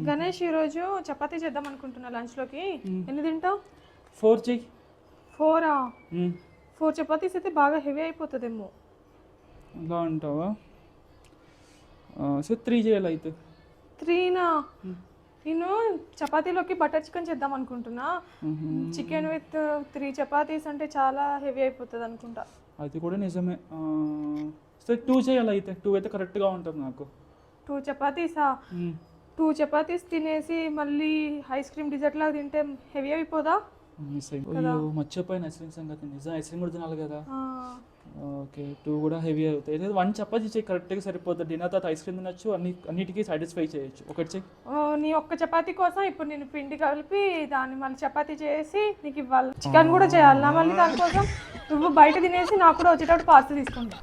గణేష్ ఈరోజు చపాతీ చేద్దాం అనుకుంటున్నా లంచ్లోకి. ఎన్ని తింటావు? 4 చెయ్యి. 4 4 చపాతీస్ అయితే బాగా హెవీ అయిపోతుందేమో. అలా అంటావా? సో 3 చేయాలి అయితే. 3నా? నేను చపాతీలోకి బటర్ చికెన్ చేద్దాం అనుకుంటున్నా. చికెన్ విత్ 3 చపాతీస్ అంటే చాలా హెవీ అయిపోతుంది అనుకుంటా. అది కూడా నిజమే. సో 2 చేయాలి అయితే. 2 అయితే కరెక్ట్గా ఉంటుంది నాకు. 2 చపాతీసా? 2 చపాతీస్ తినేసి మళ్ళీ ఐస్ క్రీమ్ డిజర్ట్ లాగా తింటే హెవీ అయిపోదా? మర్చిపోయిన ఐస్ క్రీమ్ సంగతి. నిజం, ఐస్ క్రీమ్ కూడా తినాలి కదా. ఓకే, 2 కూడా హెవీ అవుతాయి. 1 చపాతీ చేయి, కరెక్ట్గా సరిపోతుంది. డిన్నర్ తర్వాత ఐస్ క్రీమ్ తినచ్చు, అన్నిటికీ సాటిస్ఫై చేయొచ్చు. ఒకటి చెయ్యి. నీ ఒక్క చపాతీ కోసం ఇప్పుడు నేను పిండి కలిపి దాన్ని మళ్ళీ చపాతీ చేసి నీకు ఇవ్వాలి. చికెన్ కూడా చేయాలి మళ్ళీ దానికోసం. నువ్వు బయట తినేసి నాకు కూడా వచ్చేటప్పుడు పార్సల్ తీసుకుంటా.